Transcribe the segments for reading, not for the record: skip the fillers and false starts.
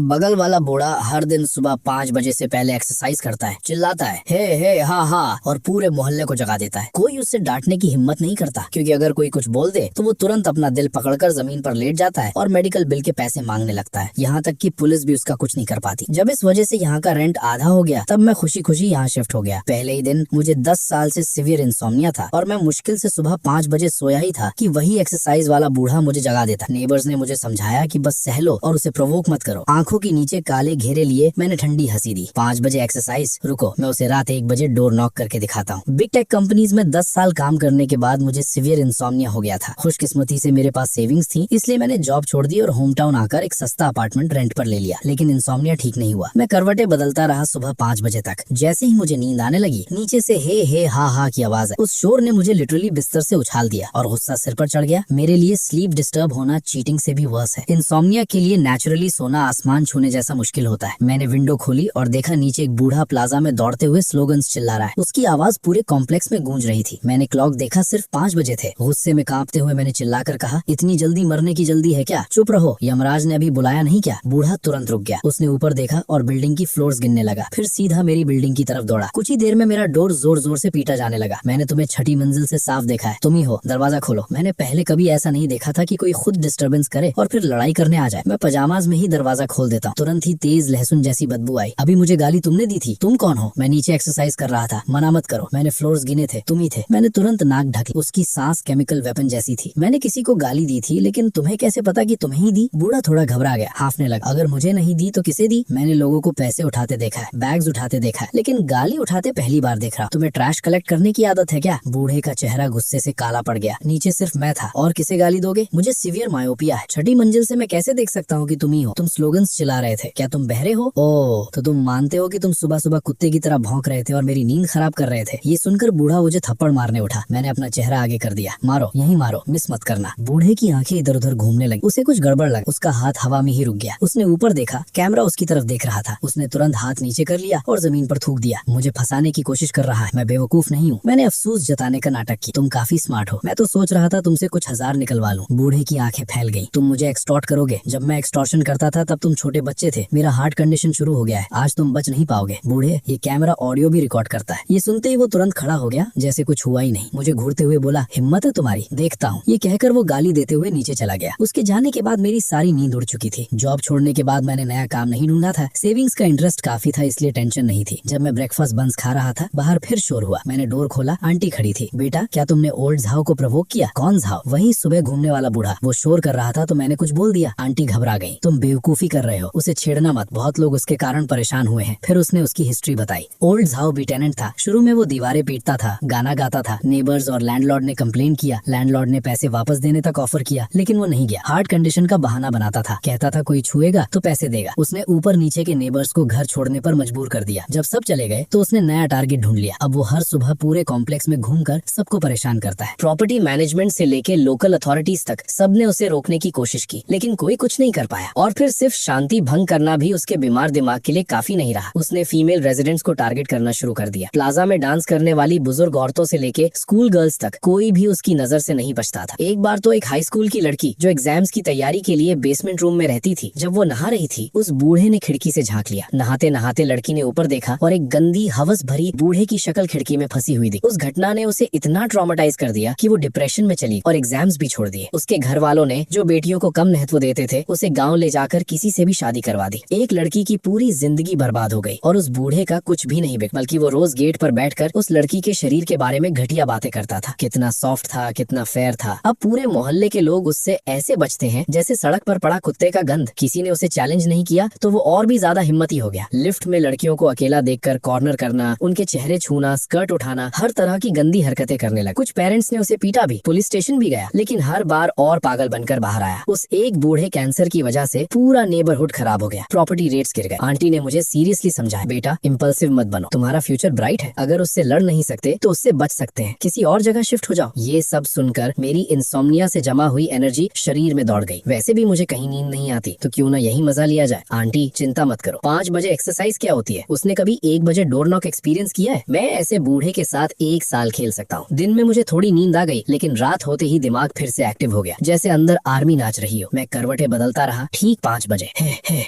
बगल वाला बूढ़ा हर दिन सुबह 5 बजे से पहले एक्सरसाइज करता है, चिल्लाता है हे हा हा और पूरे मोहल्ले को जगा देता है। कोई उससे डांटने की हिम्मत नहीं करता, क्योंकि अगर कोई कुछ बोल दे तो वो तुरंत अपना दिल पकड़कर जमीन पर लेट जाता है और मेडिकल बिल के पैसे मांगने लगता है। यहाँ तक कि पुलिस भी उसका कुछ नहीं कर पाती। जब इस वजह से यहाँ का रेंट आधा हो गया, तब मैं खुशी खुशी यहाँ शिफ्ट हो गया। पहले ही दिन मुझे 10 साल से सीवियर इंसोम्निया था और मैं मुश्किल से सुबह 5 बजे सोया ही था कि वही एक्सरसाइज वाला बूढ़ा मुझे जगा देता। नेबर्स ने मुझे समझाया कि बस सह लो और उसे प्रोवोक मत करो। आंखों के नीचे काले घेरे लिए मैंने ठंडी हंसी दी। 5 बजे एक्सरसाइज, रुको मैं उसे रात 1 बजे डोर नॉक करके दिखाता हूँ। बिग टेक कंपनीज में 10 साल काम करने के बाद मुझे सीवियर इंसोम्निया हो गया था। खुशकिस्मती से मेरे पास सेविंग्स थी, इसलिए मैंने जॉब छोड़ दी और होम टाउन आकर एक सस्ता अपार्टमेंट रेंट पर ले लिया। लेकिन इंसोम्निया ठीक नहीं हुआ। मैं करवटें बदलता रहा सुबह 5 बजे तक। जैसे ही मुझे नींद आने लगी, नीचे से हे हा की आवाज है। उस शोर ने मुझे लिटरली बिस्तर से उछाल दिया और गुस्सा सिर पर चढ़ गया। मेरे लिए स्लीप डिस्टर्ब होना चीटिंग से भी वर्स है। इंसोम्निया के लिए नेचुरली सोना आसमान छूने जैसा मुश्किल होता है। मैंने विंडो खोली और देखा नीचे एक बूढ़ा प्लाजा में दौड़ते हुए स्लोगन्स चिल्ला रहा है। उसकी आवाज पूरे कॉम्प्लेक्स में गूंज रही थी। मैंने क्लॉक देखा, सिर्फ 5 बजे थे। गुस्से में कांपते हुए मैंने चिल्लाकर कहा, इतनी जल्दी मरने की जल्दी है क्या? चुप रहो, यमराज ने अभी बुलाया नहीं क्या? बूढ़ा तुरंत रुक गया। उसने ऊपर देखा और बिल्डिंग की फ्लोर्स गिनने लगा, फिर सीधा मेरी बिल्डिंग की तरफ दौड़ा। कुछ ही देर में मेरा डोर जोर जोर से पीटा जाने लगा। मैंने तुम्हें छठी मंजिल से साफ देखा है, तुम ही हो, दरवाजा खोलो। मैंने पहले कभी ऐसा नहीं देखा था कि कोई खुद डिस्टर्बेंस करे और फिर लड़ाई करने आ जाए। मैं पजामाज में ही दरवाजा खोल देता हूँ। तुरंत ही तेज लहसुन जैसी बदबू आई। अभी मुझे गाली तुमने दी थी? तुम कौन हो? मैं नीचे एक्सरसाइज कर रहा था, मना मत करो। मैंने फ्लोर्स गिने थे, तुम ही थे। मैंने तुरंत नाक ढकी। उसकी सांस केमिकल वेपन जैसी थी। मैंने किसी को गाली दी थी, लेकिन तुम्हें कैसे पता कि तुम्हें ही दी? बूढ़ा थोड़ा घबरा गया, हाफने लगा। अगर मुझे नहीं दी तो किसे दी? मैंने लोगों को पैसे उठाते देखा है, बैग्स उठाते देखा है, लेकिन गाली उठाते पहली बार देख रहा। तुम्हें ट्रैश कलेक्ट करने की आदत है क्या? बूढ़े का चेहरा गुस्से से काला पड़ गया। नीचे सिर्फ मैं था, और किसे गाली दोगे? मुझे सीवियर मायोपिया है। छठी मंजिल से मैं कैसे देख सकता हूँ कि तुम ही हो? तुम स्लोगन्स चिल्ला रहे थे, क्या तुम बहरे हो? ओह, तो तुम मानते हो कि तुम सुबह सुबह कुत्ते की तरह भौंक रहे थे और मेरी नींद खराब कर रहे थे। ये सुनकर बूढ़ा मुझे थप्पड़ मारने उठा। मैंने अपना चेहरा आगे कर दिया। मारो, यहीं मारो, मिस मत करना। बूढ़े की आंखें इधर उधर घूमने लगी। उसे कुछ गड़बड़ लगा। उसका हाथ हवा में ही रुक गया। उसने ऊपर देखा, कैमरा उसकी तरफ देख रहा था। उसने तुरंत हाथ नीचे कर लिया और जमीन पर थूक दिया। मुझे फंसाने की कोशिश कर रहा है, मैं बेवकूफ नहीं हूँ। मैंने अफसोस जताने का नाटक की। तुम काफी स्मार्ट हो। मैं तो सोच रहा था तुमसे कुछ हजार निकलवा लूं। बूढ़े की आंखें फैल गई। तुम मुझे एक्सटॉर्ट करोगे? जब मैं एक्सटॉर्शन करता था तब तुम छोटे बच्चे थे। मेरा हार्ट कंडीशन शुरू हो गया है, आज तुम बच नहीं पाओगे। बूढ़े, ये कैमरा ऑडियो भी रिकॉर्ड करता है। ये सुनते ही वो तुरंत खड़ा हो गया, जैसे कुछ हुआ ही नहीं। मुझे घूरते हुए बोला, हिम्मत है तुम्हारी, देखता हूँ। ये कहकर वो गाली देते हुए नीचे चला गया। उसके जाने के बाद मेरी सारी नींद उड़ चुकी थी। जॉब छोड़ने के बाद मैंने नया काम नहीं ढूंढा था। सेविंग्स का इंटरेस्ट काफी था, इसलिए टेंशन नहीं थी। जब मैं ब्रेकफास्ट बंस खा रहा था, बाहर फिर शोर हुआ। मैंने डोर खोला, आंटी खड़ी थी। बेटा, क्या तुमने ओल्ड झाव को प्रवोक किया? कौन झाव? वही सुबह घूमने वाला बूढ़ा। वो शोर कर रहा था तो मैंने कुछ बोल दिया। आंटी घबरा गई। तुम बेवकूफी कर रहे हो, उसे छेड़ना मत, बहुत लोग उसके कारण परेशान हुए हैं। फिर उसने उसकी हिस्ट्री बताई। ओल्ड झाव भी टेनेंट था। शुरू में वो दीवारें पीटता था, गाना गाता था। नेबर्स और लैंडलॉर्ड ने कंप्लेन किया। लैंडलॉर्ड ने पैसे वापस देने तक ऑफर किया, लेकिन वो नहीं गया। हार्ट कंडीशन का बहाना बनाता था। कहता था कोई छुएगा तो पैसे देगा। उसने ऊपर नीचे के नेबर्स को घर छोड़ने पर मजबूर कर दिया। जब सब चले गए तो उसने नया टारगेट ढूंढ लिया। अब वो हर सुबह पूरे कॉम्प्लेक्स में घूमकर सबको परेशान करता है। प्रॉपर्टी मैनेजमेंट से लेके लोकल अथॉरिटीज तक सबने उसे रोकने की कोशिश की, लेकिन कोई कुछ नहीं कर पाया। और फिर सिर्फ शांति भंग करना भी उसके बीमार दिमाग के लिए काफी नहीं रहा। उसने फीमेल रेजिडेंट्स को टारगेट करना शुरू कर दिया। प्लाजा में डांस करने वाली बुजुर्ग औरतों से लेके स्कूल गर्ल्स तक कोई भी उसकी नजर से नहीं बचता था। एक बार तो एक हाई स्कूल की लड़की जो एग्जाम्स की तैयारी के लिए बेसमेंट रूम में रहती थी, जब वो नहा रही थी, उस बूढ़े ने खिड़की से झांक लिया। नहाते नहाते लड़की ने ऊपर देखा और एक गंदी हवस भरी बूढ़े की शक्ल खिड़की में फंसी हुई थी। उस घटना ने उसे इतना ट्रॉमेटाइज कर दिया कि वो डिप्रेशन में चली और एग्जाम्स भी छोड़ दिए। उसके घर वालों ने, जो बेटियों को कम महत्व देते थे, उसे गाँव ले जाकर किसी से भी शादी करवा दी। एक लड़की की पूरी जिंदगी बर्बाद हो गई और उस बूढ़े का कुछ भी नहीं बिका, बल्कि वो रोज गेट पर बैठकर उस लड़की के शरीर के बारे में घटिया बातें करता था। कितना सॉफ्ट था, कितना फेयर था। अब पूरे मोहल्ले के लोग उससे ऐसे बचते हैं जैसे सड़क पर पड़ा कुत्ते का गंध। किसी ने उसे चैलेंज नहीं किया तो वो और भी ज्यादा हिम्मती हो गया। लिफ्ट में लड़कियों को अकेला देखकर कॉर्नर करना, उनके चेहरे छूना, स्कर्ट उठाना, हर तरह की गंदी हरकतें करने लगा। कुछ पेरेंट्स ने उसे पीटा भी, पुलिस स्टेशन भी गया, लेकिन हर बार और पागल बनकर बाहर आया। उस एक बूढ़े कैंसर की वजह से पूरा नेबरहुड खराब हो गया। प्रॉपर्टी रेट्स गिर गए। आंटी ने मुझे सीरियसली समझाया, बेटा इम्पल्सिव मत बनो, तुम्हारा फ्यूचर ब्राइट है। अगर उससे लड़ नहीं सकते तो उससे बच सकते हैं, किसी और जगह शिफ्ट हो जाओ। ये सब सुनकर मेरी इंसोम्निया से जमा हुई एनर्जी शरीर में दौड़ गई। वैसे भी मुझे कहीं नींद नहीं आती, तो क्यों ना यही मजा लिया जाए। आंटी चिंता मत करो, 5 बजे एक्सरसाइज क्या होती है? उसने कभी 1 बजे डोर नॉक एक्सपीरियंस किया है? मैं ऐसे बूढ़े के साथ 1 साल खेल सकता हूँ। दिन में मुझे थोड़ी नींद आ गई, लेकिन रात होते ही दिमाग फिर से एक्टिव हो गया, जैसे अंदर आर्मी नाच रही हो। मैं करवटें बदलता रहा। ठीक 5 बजे।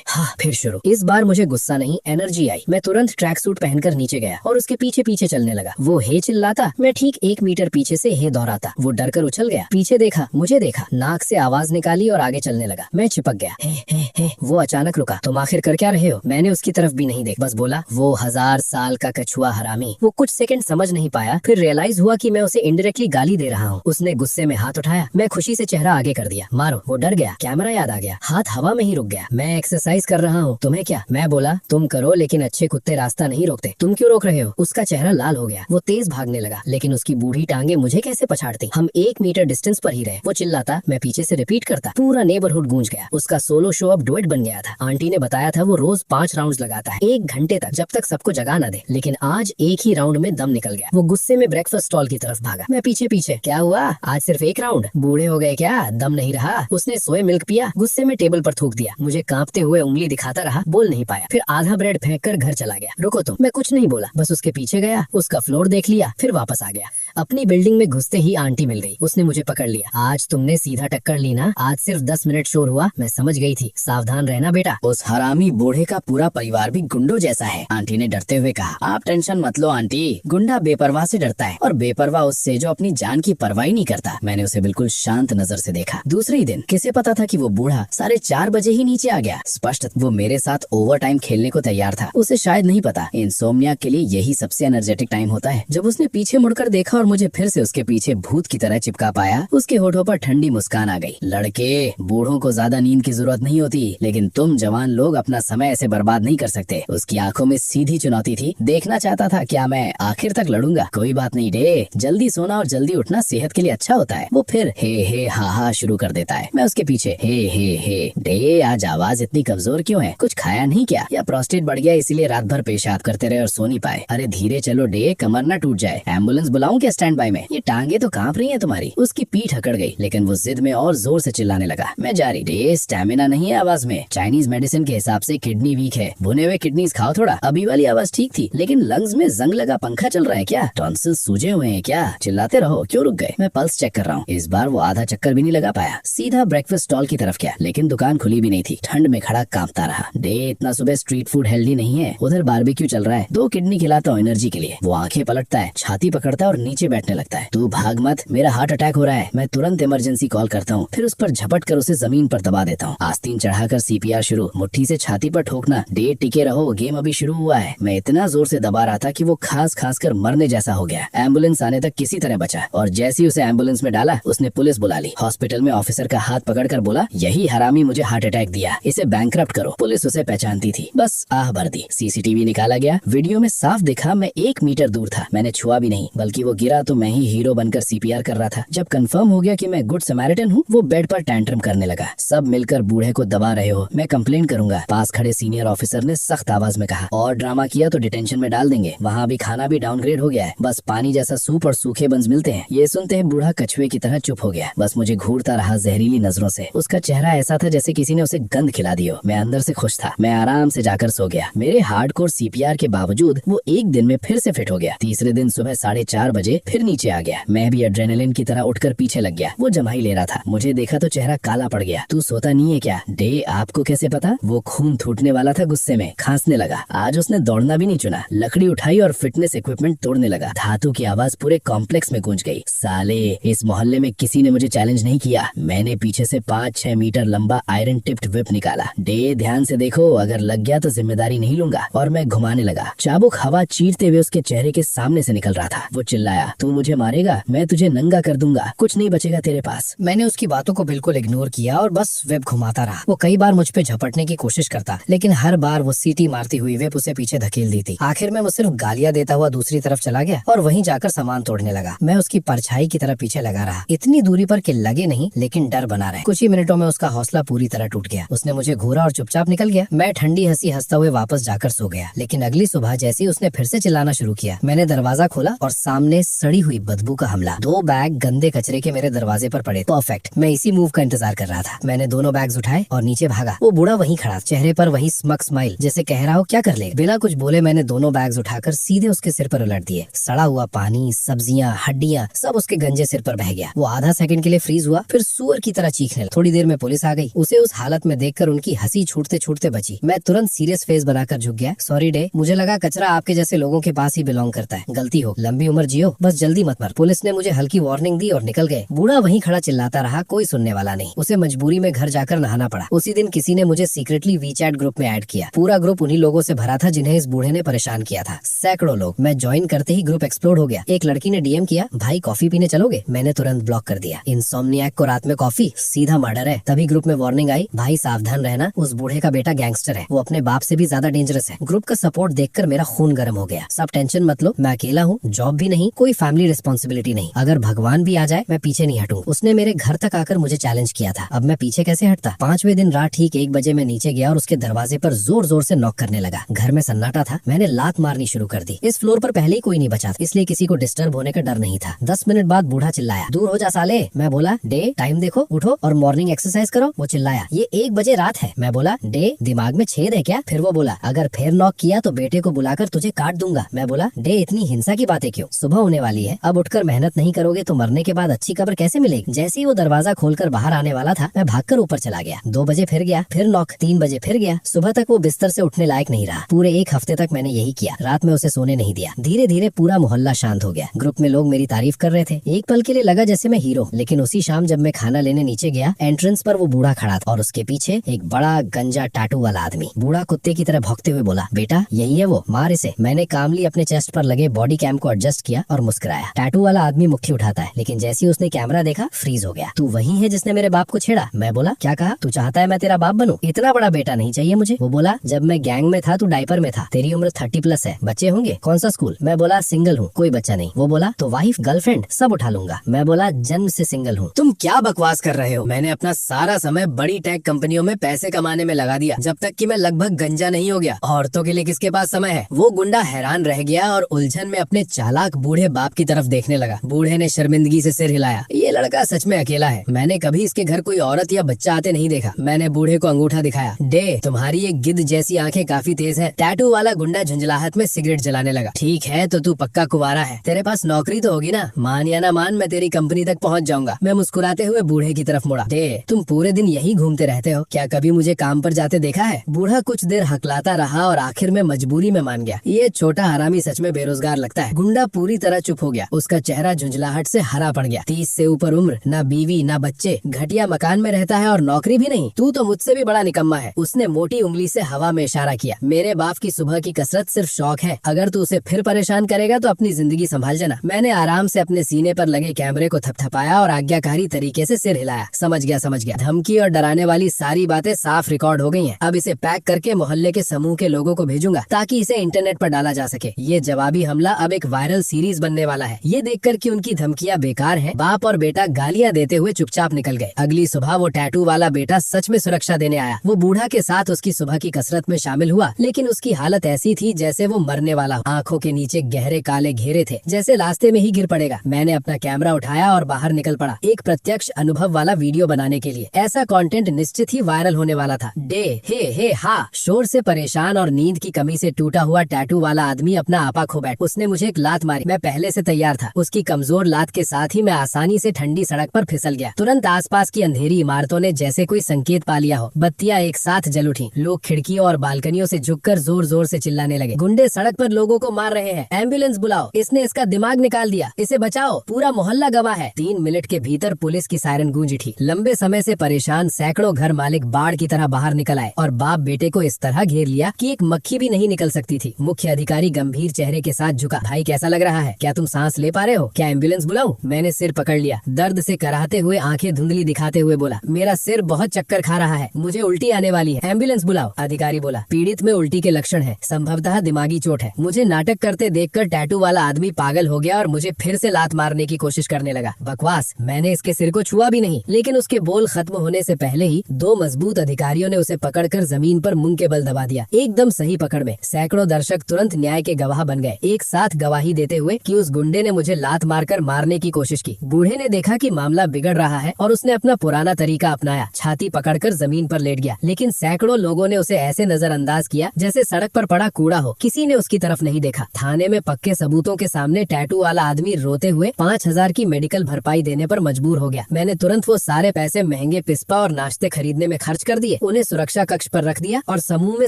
हाँ फिर शुरू। इस बार मुझे गुस्सा नहीं एनर्जी आई। मैं तुरंत ट्रैक सूट पहनकर नीचे गया और उसके पीछे पीछे चलने लगा। वो हे चिल्लाता, मैं ठीक 1 मीटर पीछे से हे दोहराता। वो डर कर उछल गया, पीछे देखा, मुझे देखा, नाक से आवाज निकाली और आगे चलने लगा। मैं चिपक गया। हे। वो अचानक रुका। तुम आखिर कर क्या रहे हो? मैंने उसकी तरफ भी नहीं देखा, बस बोला, वो 1000 साल का कछुआ हरामी। वो कुछ सेकंड समझ नहीं पाया, फिर रियलाइज हुआ कि मैं उसे इनडायरेक्टली गाली दे रहा हूँ। उसने गुस्से में हाथ उठाया। मैं खुशी से चेहरा आगे कर दिया। मारो। वो डर गया, कैमरा याद आ गया, हाथ हवा में ही रुक गया। मैं एक्सरसाइज कर रहा हूँ, तुम्हें क्या? मैं बोला, तुम करो, लेकिन अच्छे कुत्ते रास्ता नहीं रोकते, तुम क्यों रोक रहे हो? उसका चेहरा लाल हो गया। वो तेज भागने लगा, लेकिन उसकी बूढ़ी टांगे मुझे कैसे पछाड़ती। हम 1 मीटर डिस्टेंस पर ही रहे। वो चिल्लाता, मैं पीछे से रिपीट करता। पूरा नेबरहुड गूंज गया। उसका सोलो शो अब डुएट बन गया था। आंटी ने बताया था वो रोज 5 राउंड्स लगाता है, 1 घंटे तक, जब तक सबको जगा ना दे। लेकिन आज एक ही राउंड में दम निकल गया। वो गुस्से में ब्रेकफास्ट स्टॉल की तरफ भागा। मैं पीछे पीछे। क्या हुआ? आज सिर्फ 1 राउंड? बूढ़े हो गए क्या? दम नहीं रहा? उसने सोया मिल्क पिया, गुस्से में टेबल पर थूक दिया। मुझे कांपते हुए उंगली दिखाता रहा, बोल नहीं पाया। फिर आधा ब्रेड फेंक कर घर चला गया। रुको तुम। मैं कुछ नहीं बोला, बस उसके पीछे गया, उसका फ्लोर देख लिया, फिर वापस आ गया। अपनी बिल्डिंग में घुसते ही आंटी मिल गई। उसने मुझे पकड़ लिया। आज तुमने सीधा टक्कर ली ना? आज सिर्फ 10 मिनट शोर हुआ, मैं समझ गई थी। सावधान रहना बेटा। उस हरामी बूढ़े का पूरा परिवार भी गुंडों जैसा है, आंटी ने डरते हुए कहा। आप टेंशन मत लो आंटी, गुंडा बेपरवाह से डरता है और बेपरवाह उससे जो अपनी जान की परवाह नहीं करता। मैंने उसे बिल्कुल शांत नजर से देखा। दूसरे ही दिन किसे पता था कि वो बूढ़ा 4:30 बजे ही नीचे आ गया। स्पष्ट वो मेरे साथ ओवर टाइम खेलने को तैयार था। उसे शायद नहीं पता, इंसोम्निया के लिए यही सबसे एनर्जेटिक टाइम होता है। जब उसने पीछे मुड़कर देखा और मुझे फिर से उसके पीछे भूत की तरह चिपका पाया, उसके होठों पर ठंडी मुस्कान आ गई। लड़के, बूढ़ों को ज्यादा नींद की जरूरत नहीं होती, लेकिन तुम जवान लोग अपना समय ऐसे बर्बाद नहीं कर सकते। उसकी आंखों में सीधी चुनौती थी। देखना चाहता था क्या मैं आखिर तक लड़ूंगा। कोई बात नहीं डे, जल्दी सोना और जल्दी उठना सेहत के लिए अच्छा होता है। वो फिर हे हा शुरू कर देता है। मैं उसके पीछे हे डे, आज आवाज इतनी कमजोर क्यों है? कुछ खाया नहीं क्या? या प्रोस्टेट बढ़ गया इसीलिए रात भर पेशाब करते रहे और सो नहीं पाए? अरे धीरे चलो डे, कमर ना टूट जाए। एम्बुलेंस बुलाऊं क्या स्टैंड बाय में? ये टांगे तो कांप रही हैं तुम्हारी। उसकी पीठ अकड़ गई, लेकिन वो जिद में और जोर से चिल्लाने लगा। मैं जारी डे, स्टैमिना नहीं है आवाज में। चाइनीज मेडिसिन के हिसाब से किडनी वीक है, भुने हुए किडनीज खाओ थोड़ा। अभी वाली आवाज ठीक थी, लेकिन लंग्स में जंग लगा पंखा चल रहा है क्या? टॉन्सिल सूजे हुए हैं क्या? चिल्लाते रहो, क्यों रुक गए? मैं पल्स चेक कर रहा हूँ। इस बार वो आधा चक्कर भी नहीं लगा पाया। सीधा ब्रेकफास्ट स्टॉल की तरफ गया, लेकिन दुकान खुली भी नहीं थी। ठंड में खड़ा कांपता रहा। डे, इतना सुबह स्ट्रीट फूड हेल्दी नहीं है। उधर बारबेक्यू चल रहा है, 2 किडनी खिलाता हूँ एनर्जी के लिए। वो आंखें पलटता है, छाती पकड़ता है और नीचे बैठने लगता है। तू भाग मत, मेरा हार्ट अटैक हो रहा है। मैं तुरंत इमरजेंसी कॉल करता हूँ, फिर उस पर झपट कर उसे जमीन पर दबा देता हूँ। आस्तीन चढ़ाकर CPR शुरू, मुट्ठी से छाती पर ठोकना। डे, टिके रहो, गेम अभी शुरू हुआ है। मैं इतना जोर से दबा रहा था कि वो खास कर मरने जैसा हो गया। एम्बुलेंस आने तक किसी तरह बचा, और जैसे ही उसे एम्बुलेंस में डाला, उसने पुलिस बुला ली। हॉस्पिटल में ऑफिसर का हाथ पकड़कर बोला, यही हरामी मुझे हार्ट अटैक दिया, इसे बैंकरप्ट करो। पुलिस उसे पहचानती थी, बस आह भर दी। CCTV निकाला गया। वीडियो में साफ दिखा मैं 1 मीटर दूर था। मैंने छुआ भी नहीं, बल्कि वो गिरा तो मैं ही हीरो बनकर CPR कर रहा था। जब कंफर्म हो गया कि मैं गुड समैरिटन हूँ, वो बेड पर टैंट्रम करने लगा। सब मिलकर बूढ़े को दबा रहे हो, मैं कंप्लेंट करूंगा। पास खड़े सीनियर ऑफिसर ने सख्त आवाज में कहा, और ड्रामा किया तो डिटेंशन में डाल देंगे। वहाँ भी खाना भी डाउनग्रेड हो गया है, बस पानी जैसा सूप और सूखे बंस मिलते हैं। ये सुनते ही बूढ़ा कछुए की तरह चुप हो गया, बस मुझे घूरता रहा जहरीली नजरों से। उसका चेहरा ऐसा था जैसे किसी ने उसे गंध खिला दी हो। मैं अंदर से खुश था। मैं आराम से जाकर सो गया। मेरे हार्डकोर CPR के बावजूद वो एक दिन में फिर से फिट हो गया। तीसरे दिन सुबह 4:30 बजे फिर नीचे आ गया। मैं भी एड्रेनलिन की तरह उठकर पीछे लग गया। वो जमाई ले रहा था। मुझे देखा तो चेहरा काला पड़ गया। तू सोता नहीं है क्या? डे, आपको कैसे पता? वो खून थूटने वाला था, गुस्से में खांसने लगा। आज उसने दौड़ना भी नहीं चुना, लकड़ी उठाई और फिटनेस इक्विपमेंट तोड़ने लगा। धातु की आवाज पूरे कॉम्प्लेक्स में गूंज गई। साले, इस मोहल्ले में किसी ने मुझे चैलेंज नहीं किया। मैंने पीछे से 5-6 मीटर लंबा आयरन टिप्ड व्हिप निकाला। डे, ध्यान से देखो, अगर लग गया तो जिम्मेदारी नहीं लूंगा। और मैं घुमाने लगा। चाबुक हवा चीरते हुए उसके चेहरे के सामने से निकल रहा था। वो चिल्लाया, तू मुझे मारेगा? मैं तुझे नंगा कर दूंगा, कुछ नहीं बचेगा तेरे पास। मैंने उसकी बातों को बिल्कुल इग्नोर किया और बस वेब घुमाता रहा। वो कई बार मुझ पे झपटने की कोशिश करता, लेकिन हर बार वो सीटी मारती हुई वेब उसे पीछे धकेल दी थी। आखिर में वो सिर्फ गालियां देता हुआ दूसरी तरफ चला गया और वहीं जाकर सामान तोड़ने लगा। मैं उसकी परछाई की तरह पीछे लगा रहा, इतनी दूरी पर कि लगे नहीं, लेकिन डर बना रहे। कुछ ही मिनटों में उसका हौसला पूरी तरह टूट गया। उसने मुझे घूरा और चुपचाप निकल गया। मैं ठंडी हंसी हंसता हुए वापस जाकर सो गया। लेकिन अगली सुबह जैसे ही उसने फिर से चिल्लाना शुरू किया, मैंने दरवाजा खोला और सामने सड़ी हुई बदबू का हमला। 2 बैग गंदे कचरे के मेरे दरवाजे पर पड़े। परफेक्ट, मैं इसी मूव का इंतजार कर रहा था। मैंने दोनों बैग्स उठाए और नीचे भागा। वो बूढ़ा वहीं खड़ा, चेहरे पर वही स्मग स्माइल, जैसे कह रहा हो क्या कर ले। बिना कुछ बोले मैंने दोनों बैग्स उठाकर सीधे उसके सिर पर उलट दिए। सड़ा हुआ पानी, सब्जियां, हड्डियां सब उसके गंजे सिर पर बह गया। वो आधा सेकंड के लिए फ्रीज हुआ, फिर सुअर की तरह चीखने लगा। थोड़ी देर में पुलिस आ गई। उसे उस हालत में देखकर देखकर उनकी हंसी छूटते छूटते बची। मैं तुरंत सीरियस फेस बनाकर झुक गया। सॉरी डे, मुझे लगा कचरा आपके जैसे लोगों के पास ही बिलोंग करता है। गलती हो, लंबी उम्र जियो, बस जल्दी मत मर। पुलिस ने मुझे हल्की वार्निंग दी और निकल गए। बूढ़ा वहीं खड़ा चिल्लाता रहा, कोई सुनने वाला नहीं। उसे मजबूरी में घर जाकर नहाना पड़ा। उसी दिन किसी ने मुझे सीक्रेटली वीचैट ग्रुप में ऐड किया। पूरा ग्रुप उन्हीं लोगों से भरा था जिन्हें इस बूढ़े ने परेशान किया था। सैकड़ों लोग। मैं ज्वाइन करते ही ग्रुप एक्सप्लोड हो गया। एक लड़की ने डीएम किया, भाई कॉफी पीने चलोगे? मैंने तुरंत ब्लॉक कर दिया। इनसोम्नियाक को रात में कॉफी, सीधा मर्डर है। तभी ग्रुप में वार्निंग आई, भाई सावधान रहना, उस बूढ़े का बेटा गैंगस्टर है, वो अपने बाप से भी ज्यादा डेंजरस है। ग्रुप का सपोर्ट देखकर मेरा खून गर्म हो गया। सब टेंशन मत लो, मैं अकेला हूँ, जॉब भी नहीं, कोई फैमिली रिस्पॉन्सिबिलिटी नहीं। अगर भगवान भी आ जाए मैं पीछे नहीं हटूं। उसने मेरे घर तक आकर मुझे चैलेंज किया था, अब मैं पीछे कैसे हटता। 5वें दिन रात ठीक 1 बजे मैं नीचे गया और उसके दरवाजे पर जोर जोर से नॉक करने लगा। घर में सन्नाटा था। मैंने लात मारनी शुरू कर दी। इस फ्लोर पर पहले ही कोई नहीं बचा, इसलिए किसी को डिस्टर्ब होने का डर नहीं था। 10 मिनट बाद बूढ़ा चिल्लाया, दूर हो जा साले। मैं बोला, डे टाइम देखो, उठो और मॉर्निंग एक्सरसाइज करो। वो चिल्लाया, ये 1 बजे रात है। मैं बोला, डे दिमाग में छेद है क्या? फिर वो बोला, अगर फिर नॉक किया तो बेटे को बुलाकर तुझे काट दूंगा। मैं बोला, डे इतनी हिंसा की बातें क्यों? सुबह होने वाली है, अब उठकर मेहनत नहीं करोगे तो मरने के बाद अच्छी कब्र कैसे मिलेगी? जैसे ही वो दरवाजा खोलकर बाहर आने वाला था, मैं भागकर ऊपर चला गया। 2 बजे फिर गया, फिर नॉक, 3 बजे फिर गया। सुबह तक वो बिस्तर से उठने लायक नहीं रहा। पूरे 1 हफ्ते तक मैंने यही किया। रात में उसे सोने नहीं दिया। धीरे धीरे पूरा मोहल्ला शांत हो गया। ग्रुप में लोग मेरी तारीफ कर रहे थे। एक पल के लिए लगा जैसे मैं हीरो। लेकिन उसी शाम जब मैं खाना लेने नीचे गया, एंट्रेंस पर वो बूढ़ा खड़ा था और उसके पीछे एक बड़ा गंजा टाटू वाला आदमी। बूढ़ा कुत्ते की तरह भौंकते हुए बोला, बेटा यही है वो, मार इसे। मैंने कामली अपने चेस्ट पर लगे बॉडी कैम को एडजस्ट किया और मुस्कुराया। टैटू वाला आदमी मुट्ठी उठाता है, लेकिन जैसे ही उसने कैमरा देखा फ्रीज हो गया। तू वही है जिसने मेरे बाप को छेड़ा? मैं बोला, क्या कहा? तू चाहता है मैं तेरा बाप बनूं? इतना बड़ा बेटा नहीं चाहिए मुझे। वो बोला, जब मैं गैंग में था तू डायपर में था, तेरी उम्र 30+ है, बच्चे होंगे? कौन सा स्कूल? मैं बोला, सिंगल हूँ, कोई बच्चा नहीं। वो बोला, तो वाइफ गर्लफ्रेंड सब उठा लूंगा। मैं बोला, जन्म से सिंगल हूँ। तुम क्या बकवास कर रहे हो? मैंने अपना सारा समय बड़ी टेक कंपनियों में पैसे कमाने में लगा दिया, जब तक कि मैं लगभग गंजा नहीं हो गया। औरतों के लिए किसके पास समय है? वो गुंडा हैरान रह गया और उलझन में अपने चालाक बूढ़े बाप की तरफ देखने लगा। बूढ़े ने शर्मिंदगी से सिर हिलाया, ये लड़का सच में अकेला है। मैंने कभी इसके घर कोई औरत या बच्चा आते नहीं देखा। मैंने बूढ़े को अंगूठा दिखाया, डे तुम्हारी ये गिद्ध जैसी आंखें काफी तेज है। टैटू वाला गुंडा झुंझलाहट में सिगरेट जलाने लगा। ठीक है, तो तू पक्का कुंवारा है, तेरे पास नौकरी तो होगी ना, मान या ना मान मैं तेरी कंपनी तक पहुंच जाऊंगा। मैं मुस्कुराते हुए बूढ़े की तरफ मुड़ा, डे तुम पूरे दिन यही घूमते रहते हो, क्या कभी मुझे काम पर जाते देखा है? बूढ़ा कुछ देर हकलाता रहा और आखिर में मजबूरी में मान गया। ये छोटा हरामी सच में बेरोजगार लगता है। गुंडा पूरी तरह चुप हो गया। उसका चेहरा झुंझलाहट से हरा पड़ गया। 30 से ऊपर उम्र, ना बीवी ना बच्चे, घटिया मकान में रहता है और नौकरी भी नहीं। तू तो मुझसे भी बड़ा निकम्मा है। उसने मोटी उंगली से हवा में इशारा किया। मेरे बाप की सुबह की कसरत सिर्फ शौक है, अगर तू उसे फिर परेशान करेगा तो अपनी जिंदगी संभाल जाना। मैंने आराम से अपने सीने पर लगे कैमरे को थपथपाया और आज्ञाकारी तरीके से सिर हिलाया। समझ गया। धमकी और डराने वाली सारी बातें साफ रिकॉर्ड हो गई हैं। अब इसे पैक करके मोहल्ले के समूह के लोगों को भेजूंगा ताकि इसे इंटरनेट पर डाला जा सके। ये जवाबी हमला अब एक वायरल सीरीज बनने वाला है। ये देखकर कि उनकी धमकियां बेकार हैं, बाप और बेटा गालियां देते हुए चुपचाप निकल गए। अगली सुबह वो टैटू वाला बेटा सच में सुरक्षा देने आया। वो बूढ़ा के साथ उसकी सुबह की कसरत में शामिल हुआ, लेकिन उसकी हालत ऐसी थी जैसे वो मरने वाला हो। आंखों के नीचे गहरे काले घेरे थे, जैसे रास्ते में ही गिर पड़ेगा। मैंने अपना कैमरा उठाया और बाहर निकल पड़ा, एक प्रत्यक्ष अनुभव वाला वीडियो बनाने के लिए। ऐसा कंटेंट निश्चित ही वायरल होने वाला था। डे हे हा शोर से परेशान और नींद की कमी से टूटा हुआ टैटू वाला आदमी अपना आपा खो बैठ। उसने मुझे एक लात मारी। मैं पहले से तैयार था। उसकी कमजोर लात के साथ ही मैं आसानी से ठंडी सड़क पर फिसल गया। तुरंत आसपास की अंधेरी इमारतों ने जैसे कोई संकेत पा लिया हो। बत्तियां एक साथ जल उठी। लोग खिड़कियों और बालकनियों से झुककर जोर जोर से चिल्लाने लगे, गुंडे सड़क पर लोगों को मार रहे हैं, एम्बुलेंस बुलाओ, इसने इसका दिमाग निकाल दिया, इसे बचाओ, पूरा मोहल्ला गवाह है। 3 मिनट के भीतर पुलिस की सायरन गूंज उठी। लंबे समय से परेशान सैकड़ों घर मालिक बाढ़ की तरह बाहर निकल आए और बाप बेटे को इस तरह घेर लिया कि एक मक्खी भी नहीं निकल सकती थी। मुख्य अधिकारी गंभीर चेहरे के साथ झुका, भाई कैसा लग रहा है? क्या तुम सांस ले पा रहे हो? क्या एम्बुलेंस बुलाऊं? मैंने सिर पकड़ लिया। दर्द से कराहते हुए आंखें धुंधली दिखाते हुए बोला, मेरा सिर बहुत चक्कर खा रहा है, मुझे उल्टी आने वाली है, एम्बुलेंस बुलाओ। अधिकारी बोला, पीड़ित में उल्टी के लक्षण है, संभवतः दिमागी चोट है। मुझे नाटक करते देखकर टैटू वाला आदमी पागल हो गया और मुझे फिर से लात मारने की कोशिश करने लगा। बकवास, मैंने इसके सिर को छुआ भी नहीं, लेकिन उसके बोल खत्म होने से पहले ही 2 मजबूत अधिकारियों ने उसे पकड़कर जमीन पर मुंह के बल दबा दिया। एकदम सही पकड़ में। सैकड़ों दर्शक तुरंत न्याय के गवाह बन गए, एक साथ गवाही देते हुए कि उस गुंडे ने मुझे लात मारकर मारने की कोशिश की। बूढ़े ने देखा कि मामला बिगड़ रहा है और उसने अपना पुराना तरीका अपनाया, छाती पकड़कर जमीन पर लेट गया। लेकिन सैकड़ों लोगों ने उसे ऐसे नजरअंदाज किया जैसे सड़क पर पड़ा कूड़ा हो। किसी ने उसकी तरफ नहीं देखा। थाने में पक्के सबूतों के सामने टैटू वाला आदमी रोते हुए 5000 की मेडिकल भरपाई देने पर मजबूर हो गया। मैंने तुरंत वो सारे पैसे महंगे पिस्पा और नाश्ते खरीदने में खर्च खर्च कर दिए, उन्हें सुरक्षा कक्ष पर रख दिया और समूह में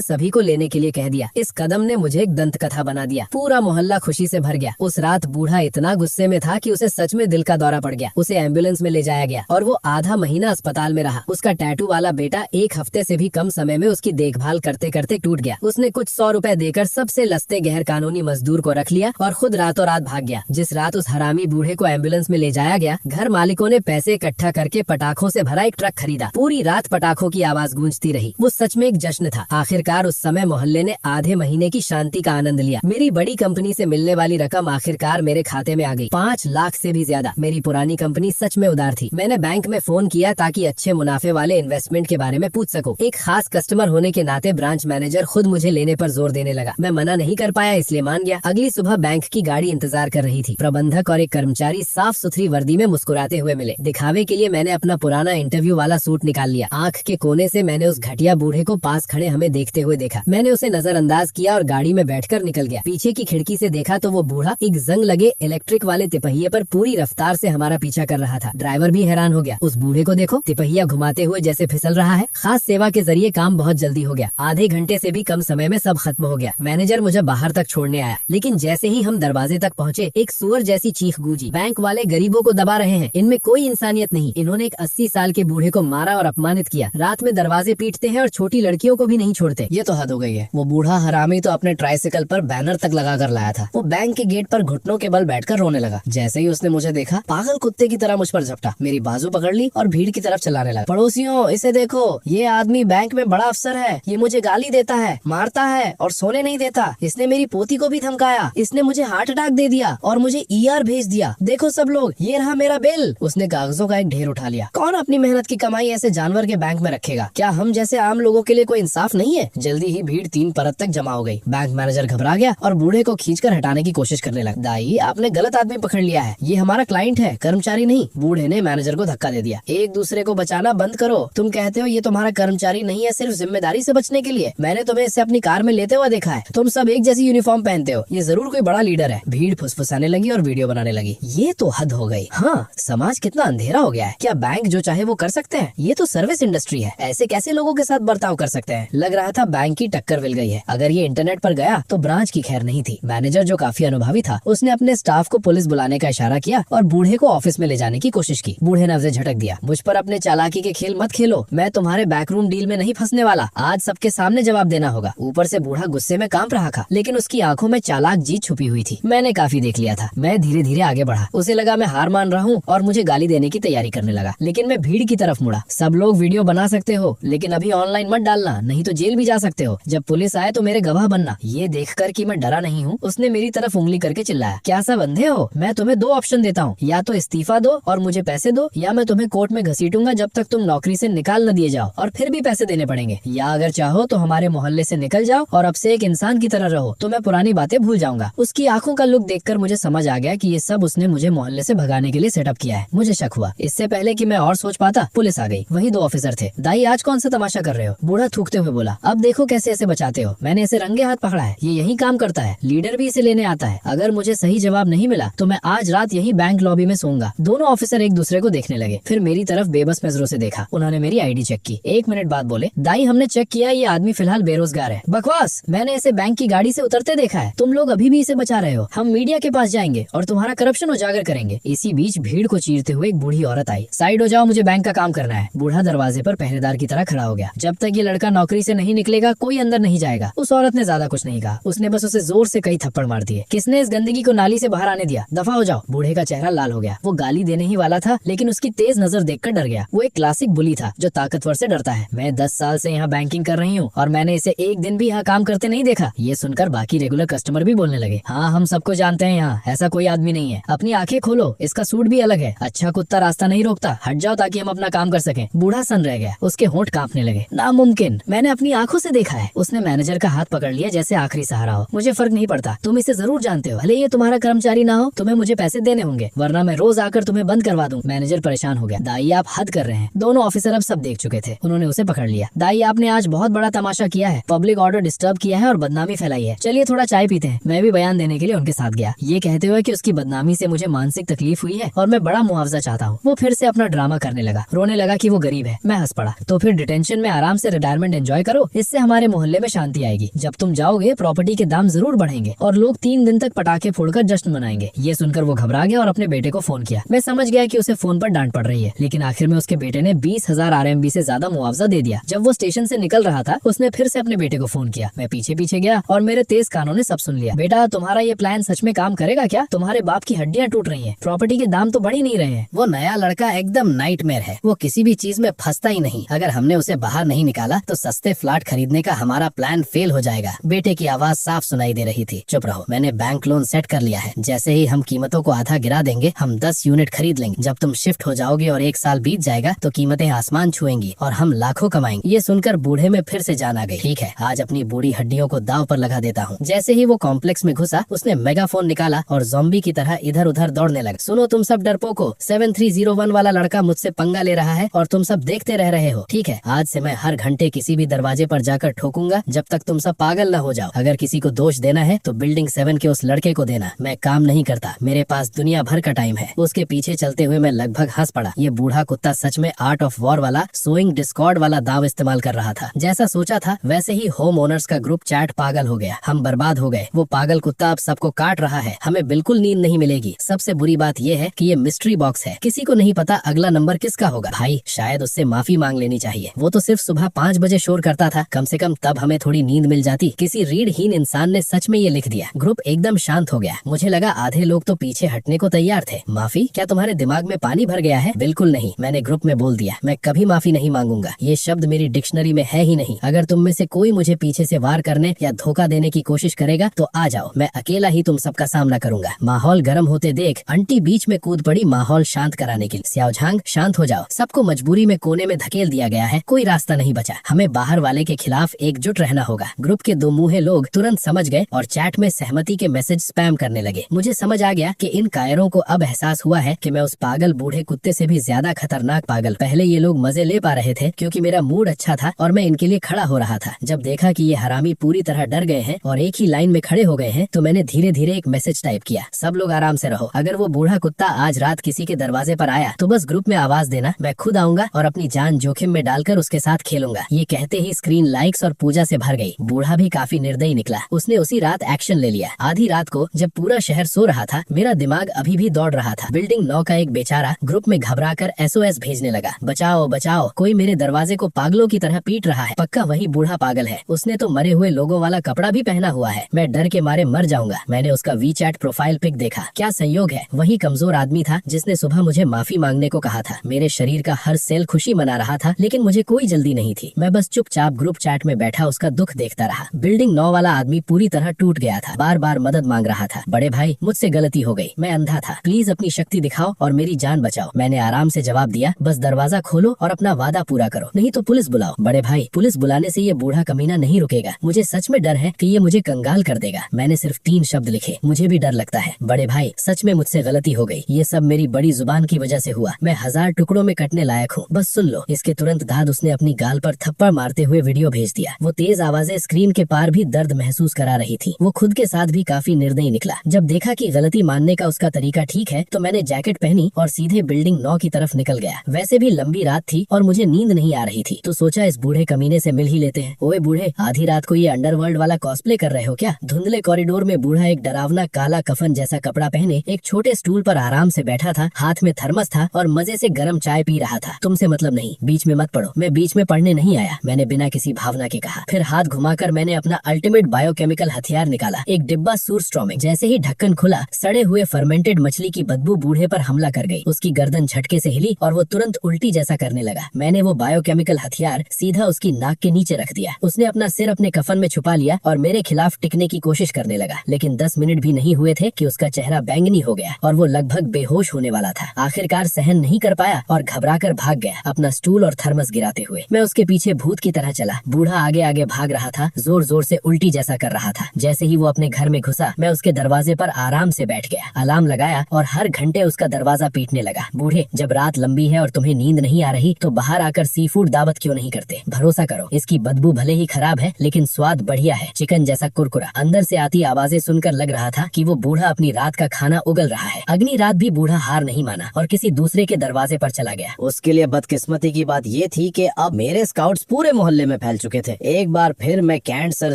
सभी को लेने के लिए कह दिया। इस कदम ने मुझे एक दंत कथा बना दिया। पूरा मोहल्ला खुशी से भर गया। उस रात बूढ़ा इतना गुस्से में था कि उसे सच में दिल का दौरा पड़ गया। उसे एम्बुलेंस में ले जाया गया और वो आधा महीना अस्पताल में रहा। उसका टैटू वाला बेटा 1 हफ्ते से भी कम समय में उसकी देखभाल करते करते टूट गया। उसने कुछ 100 रुपए देकर सबसे लसते गैर कानूनी मजदूर को रख लिया और खुद रातों रात भाग गया। जिस रात उस हरामी बूढ़े को एम्बुलेंस में ले जाया गया, घर मालिकों ने पैसे इकट्ठा करके पटाखों से भरा एक ट्रक खरीदा। पूरी रात पटाखों की आवाज गूंजती रही। वो सच में एक जश्न था। आखिरकार उस समय मोहल्ले ने आधे महीने की शांति का आनंद लिया। मेरी बड़ी कंपनी से मिलने वाली रकम आखिरकार मेरे खाते में आ गई, 5 लाख से भी ज्यादा। मेरी पुरानी कंपनी सच में उदार थी। मैंने बैंक में फोन किया ताकि अच्छे मुनाफे वाले इन्वेस्टमेंट के बारे में पूछ सकूं। एक खास कस्टमर होने के नाते ब्रांच मैनेजर खुद मुझे लेने पर जोर देने लगा। मैं मना नहीं कर पाया, इसलिए मान गया। अगली सुबह बैंक की गाड़ी इंतजार कर रही थी। प्रबंधक और एक कर्मचारी साफ सुथरी वर्दी में मुस्कुराते हुए मिले। दिखावे के लिए मैंने अपना पुराना इंटरव्यू वाला सूट निकाल लिया। आंख के कोने से मैंने उस घटिया बूढ़े को पास खड़े हमें देखते हुए देखा। मैंने उसे नजरअंदाज किया और गाड़ी में बैठकर निकल गया। पीछे की खिड़की से देखा तो वो बूढ़ा एक जंग लगे इलेक्ट्रिक वाले तिपहिये पर पूरी रफ्तार से हमारा पीछा कर रहा था। ड्राइवर भी हैरान हो गया। उस बूढ़े को देखो, तिपहिया घुमाते हुए जैसे फिसल रहा है। खास सेवा के जरिए काम बहुत जल्दी हो गया। आधे घंटे से भी कम समय में सब खत्म हो गया। मैनेजर मुझे बाहर तक छोड़ने आया, लेकिन जैसे ही हम दरवाजे तक पहुँचे, एक सुअर जैसी चीख गूंजी। बैंक वाले गरीबों को दबा रहे हैं, इनमें कोई इंसानियत नहीं। इन्होंने एक 80 साल के बूढ़े को मारा और अपमानित किया। रात में दरवाजे पीटते हैं और छोटी लड़कियों को भी नहीं छोड़ते। ये तो हद हो गई है। वो बूढ़ा हरामी तो अपने ट्राइसिकल पर बैनर तक लगा कर लाया था। वो बैंक के गेट पर घुटनों के बल बैठकर रोने लगा। जैसे ही उसने मुझे देखा, पागल कुत्ते की तरह मुझ पर झपटा, मेरी बाजू पकड़ ली और भीड़ की तरफ चलाने लगा। पड़ोसियों, इसे देखो, ये आदमी बैंक में बड़ा अफसर है। ये मुझे गाली देता है, मारता है और सोने नहीं देता। इसने मेरी पोती को भी धमकाया। इसने मुझे हार्ट अटैक दे दिया और मुझे ER भेज दिया। देखो सब लोग, ये रहा मेरा बिल। उसने कागजों का एक ढेर उठा लिया। कौन अपनी मेहनत की कमाई ऐसे जानवर के बैंक में रखेगा? क्या हम जैसे आम लोगों के लिए कोई इंसाफ नहीं है? जल्दी ही भीड़ 3 परत तक जमा हो गई। बैंक मैनेजर घबरा गया और बूढ़े को खींचकर हटाने की कोशिश करने लगा। दाई, आपने गलत आदमी पकड़ लिया है। ये हमारा क्लाइंट है, कर्मचारी नहीं। बूढ़े ने मैनेजर को धक्का दे दिया। एक दूसरे को बचाना बंद करो। तुम कहते हो ये तुम्हारा कर्मचारी नहीं है सिर्फ जिम्मेदारी से बचने के लिए। मैंने तुम्हें इसे अपनी कार में लेते हुए देखा है। तुम सब एक जैसी यूनिफॉर्म पहनते हो। ये जरूर कोई बड़ा लीडर है। भीड़ फुसफुसाने लगी और वीडियो बनाने लगी। ये तो हद हो गई। हाँ, समाज कितना अंधेरा हो गया है। क्या बैंक जो चाहे वो कर सकते हैं? ये तो सर्विस इंडस्ट्री है। ऐसे कैसे लोगों के साथ बर्ताव कर सकते हैं? लग रहा था बैंक की टक्कर मिल गई है। अगर ये इंटरनेट पर गया तो ब्रांच की खैर नहीं थी। मैनेजर जो काफी अनुभवी था, उसने अपने स्टाफ को पुलिस बुलाने का इशारा किया और बूढ़े को ऑफिस में ले जाने की कोशिश की। बूढ़े ने उसे झटक दिया। मुझ पर अपने चालाकी के खेल मत खेलो। मैं तुम्हारे बैकरूम डील में नहीं फंसने वाला। आज सबके सामने जवाब देना होगा। ऊपर से बूढ़ा गुस्से में कांप रहा था, लेकिन उसकी आंखों में चालाक जीत छुपी हुई थी। मैंने काफी देख लिया था। मैं धीरे धीरे आगे बढ़ा। उसे लगा मैं हार मान रहा हूँ और मुझे गाली देने की तैयारी करने लगा। लेकिन मैं भीड़ की तरफ मुड़ा। सब लोग वीडियो बना सकते हो, लेकिन अभी ऑनलाइन मत डालना, नहीं तो जेल भी जा सकते हो। जब पुलिस आए तो मेरे गवाह बनना। ये देखकर कि मैं डरा नहीं हूँ, उसने मेरी तरफ उंगली करके चिल्लाया, क्या सब अंधे हो? मैं तुम्हें 2 ऑप्शन देता हूँ, या तो इस्तीफा दो और मुझे पैसे दो, या मैं तुम्हें कोर्ट में घसीटूंगा जब तक तुम नौकरी से निकाल न दिए जाओ, और फिर भी पैसे देने पड़ेंगे। या अगर चाहो तो हमारे मोहल्ले से निकल जाओ और अब से एक इंसान की तरह रहो, तो मैं पुरानी बातें भूल जाऊंगा। उसकी आंखों का लुक देखकर मुझे समझ आ गया कि ये सब उसने मुझे मोहल्ले से भगाने के लिए सेटअप किया है। मुझे शक हुआ। इससे पहले कि मैं और सोच पाता, पुलिस आ गई। वही 2 ऑफिसर थे। दाई, आज कौन सा तमाशा कर रहे हो? बूढ़ा थूकते हुए बोला। अब देखो कैसे ऐसे बचाते हो। मैंने इसे रंगे हाथ पकड़ा है। ये यही काम करता है। लीडर भी इसे लेने आता है। अगर मुझे सही जवाब नहीं मिला तो मैं आज रात यही बैंक लॉबी में सोऊंगा। दोनों ऑफिसर एक दूसरे को देखने लगे, फिर मेरी तरफ बेबस नजरों से देखा। उन्होंने मेरी आईडी चेक की। 1 मिनट बाद बोले, दाई, हमने चेक किया, ये आदमी फिलहाल बेरोजगार है। बकवास, मैंने इसे बैंक की गाड़ी से उतरते देखा है। तुम लोग अभी भी इसे बचा रहे हो। हम मीडिया के पास जाएंगे और तुम्हारा करप्शन उजागर करेंगे। इसी बीच भीड़ को चीरते हुए एक बूढ़ी औरत आई। साइड हो जाओ, मुझे बैंक का काम करना है। बूढ़ा दरवाजे पर पहरेदार की तरह खड़ा हो गया। जब तक ये लड़का नौकरी से नहीं निकलेगा कोई अंदर नहीं जाएगा। उस औरत ने ज्यादा कुछ नहीं कहा। उसने बस उसे जोर से कई थप्पड़ मार दिए। किसने इस गंदगी को नाली से बाहर आने दिया? दफा हो जाओ। बूढ़े का चेहरा लाल हो गया। वो गाली देने ही वाला था, लेकिन उसकी तेज नजर देखकर डर गया। वो एक क्लासिक बुली था जो ताकतवर से डरता है। मैं 10 साल से यहाँ बैंकिंग कर रही हूँ और मैंने इसे एक दिन भी यहाँ काम करते नहीं देखा। ये सुनकर बाकी रेगुलर कस्टमर भी बोलने लगे, हाँ, हम सबको जानते हैं, यहाँ ऐसा कोई आदमी नहीं है। अपनी आंखें खोलो, इसका सूट भी अलग है। अच्छा कुत्ता रास्ता नहीं रोकता। हट जाओ ताकि हम अपना काम कर सकें। बूढ़ा सन रह गया। उसके होंठ कांपने लगे। नामुमकिन, मैंने अपनी आंखों से देखा है। उसने मैनेजर का हाथ पकड़ लिया जैसे आखिरी सहारा हो। मुझे फर्क नहीं पड़ता, तुम इसे जरूर जानते हो। भले ये तुम्हारा कर्मचारी ना हो, तुम्हें मुझे पैसे देने होंगे, वरना मैं रोज आकर तुम्हें बंद करवा दूं। मैनेजर परेशान हो गया। दाई, आप हद कर रहे हैं। दोनों ऑफिसर अब सब देख चुके थे। उन्होंने उसे पकड़ लिया। दाई, आपने आज बहुत बड़ा तमाशा किया है। पब्लिक ऑर्डर डिस्टर्ब किया है और बदनामी फैलाई है। चलिए थोड़ा चाय पीते हैं। मैं भी बयान देने के लिए उनके साथ गया, ये कहते हुए कि उसकी बदनामी से मुझे मानसिक तकलीफ हुई है और मैं बड़ा मुआवजा चाहता हूँ। वो फिर से अपना ड्रामा करने लगा, रोने लगा कि वो गरीब है। मैं हंस पड़ा। तो फिर डिटेंशन में आराम से रिटायरमेंट एंजॉय करो, इससे हमारे मोहल्ले में शांति आएगी। जब तुम जाओगे प्रॉपर्टी के दाम जरूर बढ़ेंगे और लोग 3 दिन तक पटाखे फोड़कर जश्न मनाएंगे। ये सुनकर वो घबरा गया और अपने बेटे को फोन किया। मैं समझ गया कि उसे फोन पर डांट पड़ रही है, लेकिन आखिर में उसके बेटे ने 20,000 RMB से ज्यादा मुआवजा दे दिया। जब वो स्टेशन से निकल रहा था उसने फिर से अपने बेटे को फोन किया। मैं पीछे पीछे गया और मेरे तेज कानों ने सब सुन लिया। बेटा, तुम्हारा ये प्लान सच में काम करेगा क्या? तुम्हारे बाप की हड्डियां टूट रही हैं, प्रॉपर्टी के दाम तो बढ़ ही नहीं रहे हैं। वो नया लड़का एकदम नाइटमेयर है, वो किसी भी चीज में फंसता ही नहीं। अगर हमने उसे बाहर नहीं निकाला तो सस्ते फ्लैट खरीदने का हमारा प्लान फेल हो जाएगा। बेटे की आवाज साफ सुनाई दे रही थी। चुप रहो, मैंने बैंक लोन सेट कर लिया है। जैसे ही हम कीमतों को आधा गिरा देंगे, हम 10 यूनिट खरीद लेंगे। जब तुम शिफ्ट हो जाओगे और 1 साल बीत जाएगा तो कीमतें आसमान छुएंगी और हम लाखों कमाएंगे। ये सुनकर बूढ़े में फिर से जान आ गई। ठीक है, आज अपनी बूढ़ी हड्डियों को दांव पर लगा देता हूँ। जैसे ही वो कॉम्प्लेक्स में घुसा उसने मेगाफोन निकाला और ज़ॉम्बी की तरह इधर उधर दौड़ने लगा। सुनो तुम सब डरपोको, 7301 वाला लड़का मुझसे पंगा ले रहा है और तुम सब देखते रह रहे हो। ठीक है, आज से मैं हर घंटे किसी भी दरवाजे पर जाकर ठोकूंगा जब तक तुम सब पागल न हो जाओ। अगर किसी को दोष देना है तो बिल्डिंग 7 के उस लड़के को देना। मैं काम नहीं करता, मेरे पास दुनिया भर का टाइम है। उसके पीछे चलते हुए मैं लगभग हंस पड़ा। ये बूढ़ा कुत्ता सच में आर्ट ऑफ वॉर वाला सोइंग डिस्कॉर्ड वाला दाव इस्तेमाल कर रहा था। जैसा सोचा था वैसे ही होम ओनर्स का ग्रुप चैट पागल हो गया। हम बर्बाद हो गए। वो पागल कुत्ता अब सबको काट रहा है। हमें बिल्कुल नींद नहीं मिलेगी। सबसे बुरी बात ये है कि ये मिस्ट्री बॉक्स है, किसी को नहीं पता अगला नंबर किसका होगा। भाई, शायद उससे माफी मांग लेनी चाहिए। वो तो सिर्फ सुबह 5 बजे शोर करता था, कम से कम तब हमें थोड़ी नींद मिल जाती। किसी रीढ़हीन इंसान ने सच में ये लिख दिया। ग्रुप एकदम शांत हो गया। मुझे लगा आधे लोग तो पीछे हटने को तैयार थे। माफी? क्या तुम्हारे दिमाग में पानी भर गया है? बिल्कुल नहीं, मैंने ग्रुप में बोल दिया। मैं कभी माफी नहीं मांगूंगा। ये शब्द मेरी डिक्शनरी में है ही नहीं। अगर तुम में से कोई मुझे पीछे से वार करने या धोखा देने की कोशिश करेगा तो आ जाओ, मैं अकेला ही तुम सबका सामना करूंगा। माहौल गर्म होते देख आंटी बीच में कूद पड़ी माहौल शांत कराने के लिए। स्याओझांग, शांत हो जाओ। सबको मजबूरी में कोने में धकेल दिया गया है, कोई रास्ता नहीं बचा। हमें बाहर वाले के खिलाफ एकजुट रहना होगा। ग्रुप के 2 मुंहे लोग तुरंत समझ गए और चैट में सहमति के मैसेज स्पैम करने लगे। मुझे समझ आ गया कि इन कायरों को अब एहसास हुआ है कि मैं उस पागल बूढ़े कुत्ते से भी ज्यादा खतरनाक पागल। पहले ये लोग मजे ले पा रहे थे क्योंकि मेरा मूड अच्छा था और मैं इनके लिए खड़ा हो रहा था। जब देखा कि ये हरामी पूरी तरह डर गए हैं और एक ही लाइन में खड़े हो गए हैं तो मैंने धीरे धीरे एक मैसेज टाइप किया। सब लोग आराम से रहो। अगर वो बूढ़ा कुत्ता आज रात किसी के दरवाजे पर आया तो बस ग्रुप में आवाज देना, मैं खुद आऊंगा और अपनी जान जोखिम में डालकर उसके साथ खेलूंगा। ये कहते ही स्क्रीन लाइक्स और पूजा से भर गई। बूढ़ा भी काफी निर्दयी निकला। उसने उसी रात एक्शन ले लिया। आधी रात को जब पूरा शहर सो रहा था, मेरा दिमाग अभी भी दौड़ रहा था। बिल्डिंग 9 का एक बेचारा ग्रुप में घबराकर SOS भेजने लगा। बचाओ बचाओ, कोई मेरे दरवाजे को पागलों की तरह पीट रहा है। पक्का वही बूढ़ा पागल है। उसने तो मरे हुए लोगों वाला कपड़ा भी पहना हुआ है। मैं डर के मारे मर जाऊंगा। मैंने उसका WeChat प्रोफाइल पिक देखा। क्या संयोग है, वही कमजोर आदमी था जिसने सुबह मुझे माफी मांगने को कहा था। मेरे शरीर का हर सेल खुशी मना रहा था, लेकिन मुझे कोई जल्दी नहीं थी। मैं बस चुपचाप ग्रुप चैट में बैठा उसका दुख देखता रहा। बिल्डिंग 9 वाला आदमी पूरी तरह टूट गया था, बार बार मदद मांग रहा था। बड़े भाई, मुझसे गलती हो गई, मैं अंधा था, प्लीज अपनी शक्ति दिखाओ और मेरी जान बचाओ। मैंने आराम से जवाब दिया, बस दरवाजा खोलो और अपना वादा पूरा करो, नहीं तो पुलिस बुलाओ। बड़े भाई, पुलिस बुलाने से ये बूढ़ा कमीना नहीं रुकेगा। मुझे सच में डर है कि ये मुझे कंगाल कर देगा। मैंने सिर्फ 3 शब्द लिखे, मुझे भी डर लगता है। बड़े भाई, सच में मुझसे गलती हो गई। ये सब मेरी बड़ी जुबान की वजह से हुआ। मैं 1000 टुकड़ों में कटने लायक हूँ, बस सुन लो। इसके तुरंत बाद उसने अपनी गाल पर थप्पड़ मारते हुए वीडियो भेज दिया। वो तेज आवाजें स्क्रीन के पार भी दर्द महसूस करा रही थी। वो खुद के साथ भी काफी निर्दयी निकला। जब देखा कि गलती मानने का उसका तरीका ठीक है तो मैंने जैकेट पहनी और सीधे बिल्डिंग 9 की तरफ निकल गया। वैसे भी लंबी रात थी और मुझे नींद नहीं आ रही थी, तो सोचा इस बूढ़े कमीने से मिल ही लेते हैं। ओए बूढ़े, आधी रात को ये अंडरवर्ल्ड वाला कॉस्प्ले कर रहे हो क्या? धुंधले कॉरिडोर में बूढ़ा एक डरावना काला कफन जैसा कपड़ा पहने एक छोटे स्टूल पर आराम से बैठा था। हाथ में थर्मस था और मजे से गर्म चाय पी रहा था। तुमसे मतलब नहीं, बीच में मत पड़ो। मैं बीच में पढ़ने नहीं आया, मैंने बिना किसी भावना के कहा। फिर हाथ घुमाकर मैंने अपना अल्टीमेट बायोकेमिकल हथियार निकाला, एक डिब्बा सूरस्ट्रॉमिक। जैसे ही ढक्कन खुला, सड़े हुए फर्मेंटेड मछली की बदबू बूढ़े पर हमला कर गई। उसकी गर्दन झटके से हिली और वो तुरंत उल्टी जैसा करने लगा। मैंने वो बायोकेमिकल हथियार सीधा उसकी नाक के नीचे रख दिया। उसने अपना सिर अपने कफन में छुपा लिया और मेरे खिलाफ टिकने की कोशिश करने लगा। लेकिन 10 मिनट भी नहीं हुए थे कि उसका चेहरा बैंगनी हो गया और वो लगभग बेहोश होने वाला था। आखिरकार सहन नहीं कर पाया और घबराकर भाग गया, अपना स्टूल और थर्मस गिराते हुए। मैं उसके पीछे भूत की तरह चला। बूढ़ा आगे आगे भाग रहा था, जोर जोर से उल्टी जैसा कर रहा था। जैसे ही वो अपने घर में घुसा, मैं उसके दरवाजे पर आराम से बैठ गया, अलार्म लगाया और हर घंटे उसका दरवाजा पीटने लगा। बूढ़े, जब रात लंबी है और तुम्हें नींद नहीं आ रही तो बाहर आकर सी फूड दावत क्यों नहीं करते? भरोसा करो, इसकी बदबू भले ही खराब है लेकिन स्वाद बढ़िया है, चिकन जैसा कुरकुरा। अंदर से आती आवाजें सुनकर लग रहा था कि वो बूढ़ा अपनी रात का खाना उगल रहा है। अगली रात भी बूढ़ा हार नहीं माना और किसी दूसरे के दरवाजे पर चला गया। उसके लिए बदकिस्मती की बात बात ये थी कि अब मेरे स्काउट्स पूरे मोहल्ले में फैल चुके थे। एक बार फिर मैं कैंसर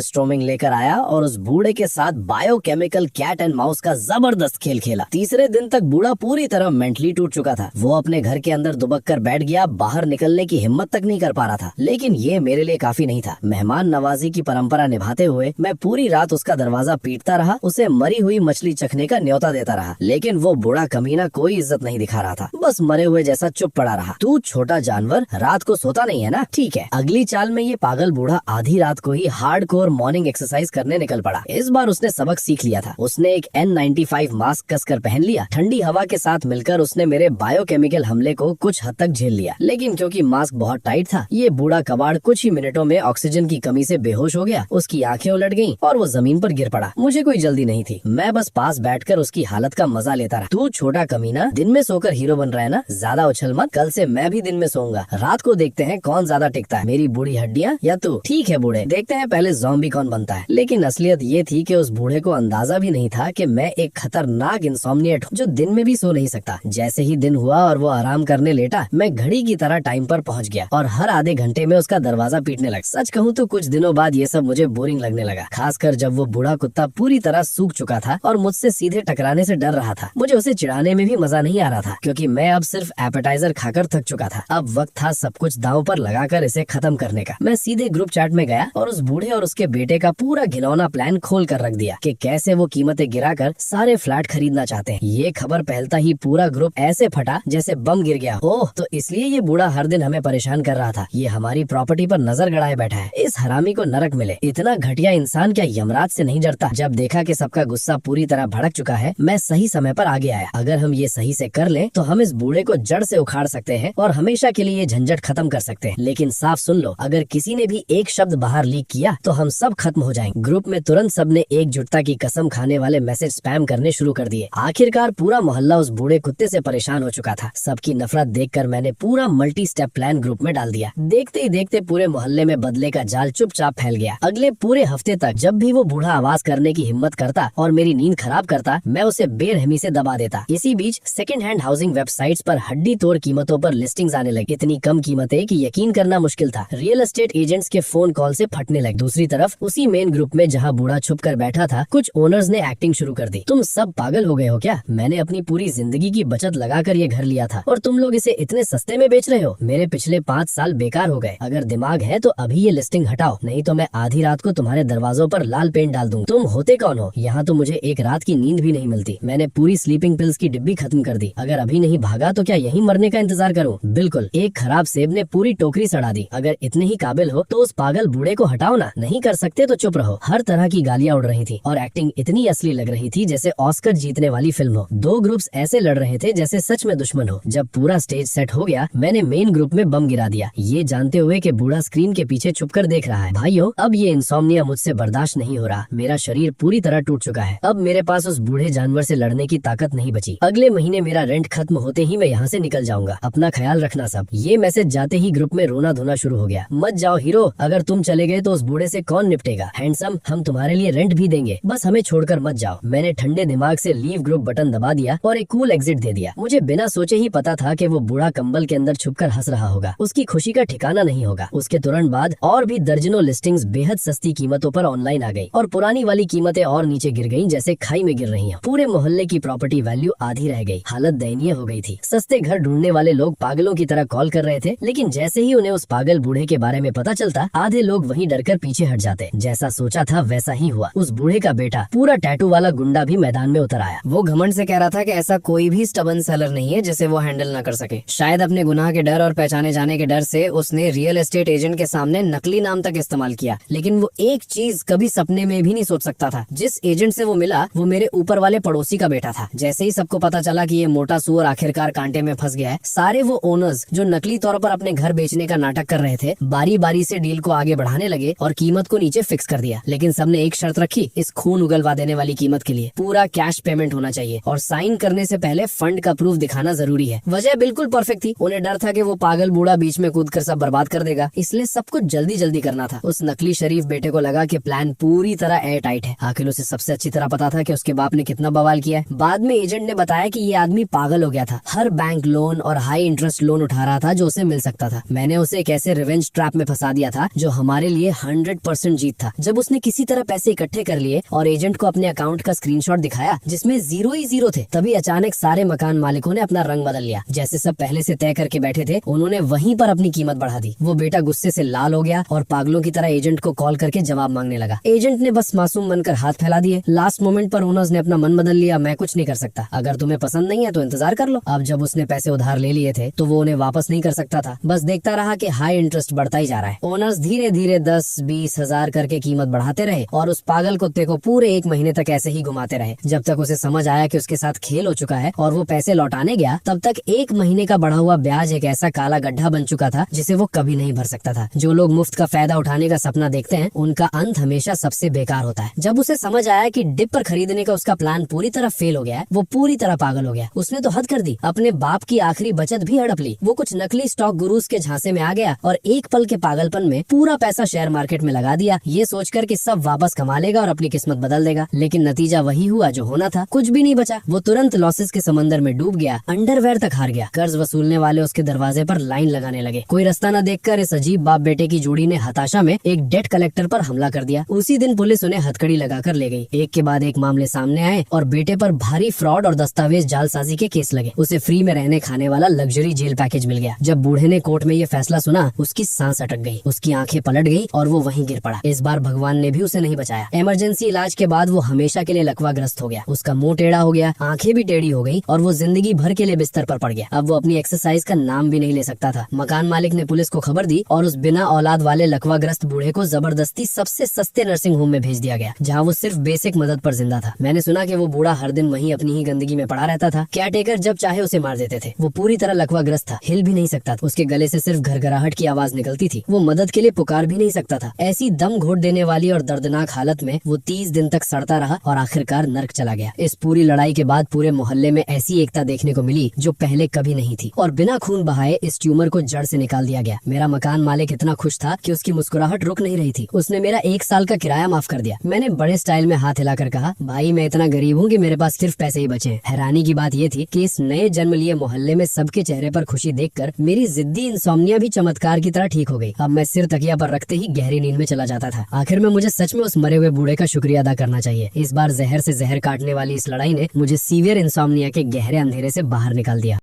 स्टॉर्मिंग लेकर आया और उस बूढ़े के साथ बायोकेमिकल कैट एंड माउस का जबरदस्त खेल खेला। तीसरे दिन तक बूढ़ा पूरी तरह मेंटली टूट चुका था। वो अपने घर के अंदर दुबक कर बैठ गया, बाहर निकलने की हिम्मत तक नहीं कर पा रहा था। लेकिन ये मेरे लिए काफी नहीं था। मेहमान नवाजी की परंपरा निभाते हुए मैं पूरी रात उसका दरवाजा पीटता रहा, उसे मरी हुई मछली चखने का न्योता देता रहा। लेकिन वो बूढ़ा कमीना कोई इज्जत नहीं दिखा रहा था, बस मरे हुए जैसा चुप पड़ा रहा। तू छोटा जानवर रात को सोता नहीं है ना? ठीक है। अगली चाल में ये पागल बूढ़ा आधी रात को ही हार्डकोर मॉर्निंग एक्सरसाइज करने निकल पड़ा। इस बार उसने सबक सीख लिया था। उसने एक N95 मास्क कसकर पहन लिया। ठंडी हवा के साथ मिलकर उसने मेरे बायोकेमिकल हमले को कुछ हद तक झेल लिया। लेकिन क्योंकि मास्क बहुत टाइट था, ये बूढ़ा कबाड़ कुछ ही मिनटों में ऑक्सीजन की कमी से बेहोश हो गया। उसकी आंखें उलट गईं और वो जमीन पर गिर पड़ा। मुझे कोई जल्दी नहीं थी, मैं बस पास बैठकर उसकी हालत का मजा लेता रहा। तू छोटा कमीना दिन में सोकर हीरो बन रहा है ना? ज्यादा उछल मत, कल से मैं भी दिन में सोऊंगा। रात को देखते हैं कौन ज्यादा टिकता है, मेरी बूढ़ी हड्डियां या तू? ठीक है बूढ़े, देखते हैं पहले ज़ॉम्बी कौन बनता है। लेकिन असलियत ये थी कि उस बूढ़े को अंदाजा भी नहीं था कि मैं एक खतरनाक इंसोम्निएट हूँ जो दिन में भी सो नहीं सकता। जैसे ही दिन हुआ और वो आराम करने लेटा, मैं घड़ी की तरह टाइम पर पहुँच गया और हर आधे घंटे में उसका दरवाजा पीटने लगा। सच कहूँ तो कुछ दिनों बाद ये सब मुझे बोरिंग लगने लगा, खासकर जब वो बूढ़ा कुत्ता पूरी तरह सूख चुका था और मुझसे सीधे टकराने से डर रहा था। मुझे उसे चिढ़ाने में भी मजा नहीं आ रहा था, क्योंकि मैं अब सिर्फ एपेटाइजर खाकर थक चुका था। अब वक्त था सब कुछ दांव पर लगाकर इसे खत्म करने का। मैं सीधे ग्रुप चैट में गया और उस बूढ़े और उसके बेटे का पूरा घिनौना प्लान खोल कर रख दिया कि कैसे वो कीमतें गिराकर सारे फ्लैट खरीदना चाहते हैं। ये खबर फैलता ही पूरा ग्रुप ऐसे फटा जैसे बम गिर गया। ओह, तो इसलिए ये बूढ़ा हर दिन हमें परेशान कर रहा था। ये हमारी प्रॉपर्टी पर नजर गड़ाए बैठा है। इस हरामी को नरक मिले। इतना घटिया इंसान क्या यमराज से नहीं डरता? जब देखा कि सबका गुस्सा पूरी तरह भड़क चुका है, मैं सही समय पर आगे आया। अगर हम ये सही से कर लें तो हम इस बूढ़े को जड़ से उखाड़ सकते हैं और हमेशा के लिए ये झंझट खत्म कर सकते हैं। लेकिन साफ सुन लो, अगर किसी ने भी एक शब्द बाहर लीक किया तो हम सब खत्म हो जाएंगे। ग्रुप में तुरंत सबने एकजुटता की कसम खाने वाले मैसेज स्पैम करने शुरू कर दिए। आखिरकार पूरा मोहल्ला उस बूढ़े कुत्ते से परेशान हो चुका था। सबकी नफरत देखकर मैंने पूरा मल्टी स्टेप प्लान ग्रुप में डाल दिया। देखते ही देखते पूरे मोहल्ले में बदले का जाल चुपचाप फैल गया। अगले पूरे हफ्ते तक जब भी वो बूढ़ा आवाज करने की हिम्मत करता और मेरी नींद खराब करता, मैं उसे बेरहमी से दबा देता। इसी बीच सेकंड हैंड हाउसिंग वेबसाइट्स पर हड्डी तोड़ कीमतों पर लिस्टिंग्स आने लगी। इतनी कम कीमतें कि यकीन करना मुश्किल था। रियल एस्टेट एजेंट्स के फोन कॉल से फटने लगे। दूसरी तरफ उसी मेन ग्रुप में जहां बूढ़ा छुप कर बैठा था, कुछ ओनर्स ने एक्टिंग शुरू कर दी। तुम सब पागल हो गए हो क्या? मैंने अपनी पूरी जिंदगी की बचत लगाकर ये घर लिया था और तुम लोग इसे इतने सस्ते में बेच रहे हो। मेरे पिछले 5 साल बेकार हो गए। अगर दिमाग है तो अभी ये लिस्टिंग हटाओ, नहीं तो मैं आधी रात को तुम्हारे दरवाजों पर लाल पेंट डाल दूंगा। तुम होते कौन हो? यहाँ तो मुझे एक रात की नींद भी नहीं मिलती। मैंने पूरी स्लीपिंग पिल्स की डिब्बी खत्म कर दी। अगर अभी नहीं भागा तो क्या यहीं मरने का इंतजार करूं? बिल्कुल। एक खराब सेब ने पूरी टोकरी सड़ा दी। अगर इतने ही काबिल हो तो उस पागल बूढ़े को हटाओ ना। नहीं कर सकते तो चुप रहो। हर तरह की गालियां उड़ रही थी और एक्टिंग इतनी असली लग रही थी जैसे ऑस्कर जीतने वाली फिल्म हो। 2 ग्रुप्स ऐसे लड़ रहे थे जैसे सच में दुश्मन हो। जब पूरा स्टेज सेट हो गया, मैंने मेन ग्रुप में बम गिरा दिया, ये जानते हुए कि बूढ़ा स्क्रीन के पीछे छुपकर देख रहा है। भाइयों, अब ये इंसोम्निया मुझसे बर्दाश्त नहीं हो रहा। मेरा शरीर पूरी तरह टूट चुका है। अब मेरे पास उस बूढ़े जानवर से लड़ने की ताकत नहीं बची। अगले महीने मेरा रेंट खत्म होते ही मैं यहाँ से निकल जाऊंगा। अपना ख्याल रखना सब। ये मैसेज जाते ही ग्रुप में रोना धोना शुरू हो गया। मत जाओ हीरो, अगर तुम चले गए तो उस बूढ़े से कौन निपटेगा? हैंडसम, हम तुम्हारे लिए रेंट भी देंगे, बस हमें छोड़कर मत जाओ। मैंने ठंडे दिमाग से लीव ग्रुप बटन दबा दिया और एक कूल एग्जिट दे दिया। मुझे बिना सोचे ही पता था कि वो बूढ़ा कंबल के अंदर छुपकर हंस रहा होगा। उसकी खुशी का ठिकाना नहीं होगा। उसके तुरंत बाद और भी दर्जनों लिस्टिंग्स बेहद सस्ती कीमतों पर ऑनलाइन आ गई और पुरानी वाली कीमतें और नीचे गिर गईं जैसे खाई में गिर रही हैं। पूरे मोहल्ले की प्रॉपर्टी वैल्यू आधी रह गई। हालत दयनीय हो गई थी। सस्ते घर ढूंढने वाले लोग पागलों की तरह कॉल कर रहे थे, लेकिन जैसे ही उन्हें उस पागल बूढ़े के बारे में पता चलता, आधे लोग वहीं डरकर पीछे हट जाते। जैसा सोचा था वैसा ही हुआ। उस बूढ़े का बेटा, पूरा टैटू वाला गुंडा भी मैदान में उतर आया। वो घमंड से कह रहा था कि ऐसा कोई भी स्टबन सेलर नहीं है जिसे वो हैंडल न कर सके। शायद अपने गुनाह के डर और पहचाने जाने के डर से उसने रियल एस्टेट एजेंट के सामने नकली नाम तक इस्तेमाल किया। लेकिन वो एक चीज कभी सपने में भी नहीं सोच सकता था, जिस एजेंट से वो मिला वो मेरे ऊपर वाले पड़ोसी का बेटा था। जैसे ही सबको पता चला कि ये मोटा सुअर आखिरकार कांटे में फंस गया है, सारे वो ओनर्स जो नकली तौर पर अपने घर बेचने का नाटक कर रहे थे, बारी बारी से डील को आगे बढ़ाने लगे और कीमत को नीचे फिक्स कर दिया। लेकिन सबने एक शर्त रखी, इस खून उगलवा देने वाली कीमत के लिए पूरा कैश पेमेंट होना चाहिए और साइन करने से पहले फंड का प्रूफ दिखाना जरूरी है। वजह बिल्कुल परफेक्ट थी। उन्हें डर था कि वो पागल बूढ़ा बीच में कूदकर सब बर्बाद कर देगा, इसलिए सब कुछ जल्दी जल्दी करना था। उस नकली शरीफ बेटे को लगा कि प्लान पूरी तरह एयर टाइट है। आखिर उसे सबसे अच्छी तरह पता था कि उसके बाप ने कितना बवाल किया है। बाद में एजेंट ने बताया कि ये आदमी पागल हो गया था। हर बैंक लोन और हाई इंटरेस्ट लोन उठा रहा था जो उसे उससे मिल सकता था। मैंने उसे एक ऐसे रिवेंज ट्रैप में फंसा दिया था जो हमारे लिए 100% जीत था। जब उसने किसी तरह पैसे इकट्ठे कर लिए और एजेंट को अपने अकाउंट का स्क्रीनशॉट दिखाया जिसमें 0 ही 0 थे, तभी अचानक सारे मकान मालिकों ने अपना रंग बदल लिया। जैसे सब पहले से तय करके बैठे थे, उन्होंने वहीं पर अपनी कीमत बढ़ा दी। वो बेटा गुस्से से लाल हो गया और पागलों की तरह एजेंट को कॉल करके जवाब मांगने लगा। एजेंट ने बस मासूम बनकर हाथ फैला दिए। लास्ट मोमेंट पर ओनर्स ने अपना मन बदल लिया। मैं कुछ नहीं कर सकता, अगर तुम्हें पसंद नहीं है तो इंतजार कर लो। अब जब उसने पैसे उधार ले लिए थे तो वो उन्हें वापस नहीं कर सकता था, बस देखता रहा कि हाई इंटरेस्ट बढ़ता ही जा रहा है। ओनर्स धीरे धीरे 10-20 हजार करके कीमत बढ़ाते रहे और उस पागल कुत्ते को पूरे 1 महीने तक ऐसे ही घुमाते रहे। जब तक उसे समझ आया कि उसके साथ खेल हो चुका है और वो पैसे लौटाने गया, तब तक 1 महीने का बढ़ा हुआ ब्याज एक ऐसा काला गड्ढा बन चुका था जिसे वो कभी नहीं भर सकता था। जो लोग मुफ्त का फायदा उठाने का सपना देखते हैं, उनका अंत हमेशा सबसे बेकार होता है। जब उसे समझ आया कि डिप पर खरीदने का उसका प्लान पूरी तरह फेल हो गया है, वो पूरी तरह पागल हो गया। उसने तो हद कर दी, अपने बाप की आखिरी बचत भी हड़प ली। वो कुछ नकली स्टॉक गुरुज के झांसे में आ गया और एक पल के पागलपन में पूरा पैसा शेयर मार्केट में लगा दिया, ये सोचकर कि सब वापस कमा लेगा और अपनी किस्मत बदल देगा। लेकिन नतीजा वही हुआ जो होना था, कुछ भी नहीं बचा। वो तुरंत लॉसेस के समंदर में डूब गया, अंडरवेयर तक हार गया। कर्ज वसूलने वाले उसके दरवाजे पर लाइन लगाने लगे। कोई रास्ता न देखकर इस अजीब बाप बेटे की जोड़ी ने हताशा में एक डेट कलेक्टर पर हमला कर दिया। उसी दिन पुलिस उन्हें हथकड़ी लगाकर ले गई। एक के बाद एक मामले सामने आए और बेटे पर भारी फ्रॉड और दस्तावेज जालसाजी के केस लगे। उसे फ्री में रहने खाने वाला लग्जरी जेल पैकेज मिल गया। जब बूढ़े ने कोर्ट में ये फैसला सुना, उसकी सांस अटक गई, उसकी आंखें पलट गई और वो वहीं गिर पड़ा। इस बार भगवान ने भी उसे नहीं बचाया। इमरजेंसी इलाज के बाद वो हमेशा के लिए लकवाग्रस्त हो गया। उसका मुंह टेढ़ा हो गया, आंखें भी टेढ़ी हो गई और वो जिंदगी भर के लिए बिस्तर पर पड़ गया। अब वो अपनी एक्सरसाइज का नाम भी नहीं ले सकता था। मकान मालिक ने पुलिस को खबर दी और उस बिना औलाद वाले लकवाग्रस्त बूढ़े को जबरदस्ती सबसे सस्ते नर्सिंग होम में भेज दिया गया, जहाँ वो सिर्फ बेसिक मदद पर जिंदा था। मैंने सुना कि वो बूढ़ा हर दिन वहीं अपनी ही गंदगी में पड़ा रहता था। केयरटेकर जब चाहे उसे मार देते थे। वो पूरी तरह लकवाग्रस्त था, हिल भी नहीं सकता था। उसके गले से सिर्फ घरघराहट की आवाज निकलती थी। वो मदद के लिए पुकार भी नहीं सकता था। ऐसी दम घोट देने वाली और दर्दनाक हालत में वो 30 दिन तक सड़ता रहा और आखिरकार नर्क चला गया। इस पूरी लड़ाई के बाद पूरे मोहल्ले में ऐसी एकता देखने को मिली जो पहले कभी नहीं थी और बिना खून बहाए इस ट्यूमर को जड़ से निकाल दिया गया। मेरा मकान मालिक इतना खुश था कि उसकी मुस्कुराहट रुक नहीं रही थी। उसने मेरा 1 साल का किराया माफ कर दिया। मैंने बड़े स्टाइल में हाथ हिलाकर कहा, भाई मैं इतना गरीब हूँ कि मेरे पास सिर्फ पैसे ही बचे हैं। हैरानी की बात ये थी कि इस नए जन्म लिए मोहल्ले में सबके चेहरे पर खुशी देखकर मेरी जिद्दी इंसोम्निया भी चमत्कार की तरह ठीक हो गई। अब मैं सिर तकिया पर रखते ही गहरी नींद में चला जाता था। आखिर में मुझे सच में उस मरे हुए बूढ़े का शुक्रिया अदा करना चाहिए। इस बार जहर से जहर काटने वाली इस लड़ाई ने मुझे सीवियर इंसोम्निया के गहरे अंधेरे से बाहर निकाल दिया।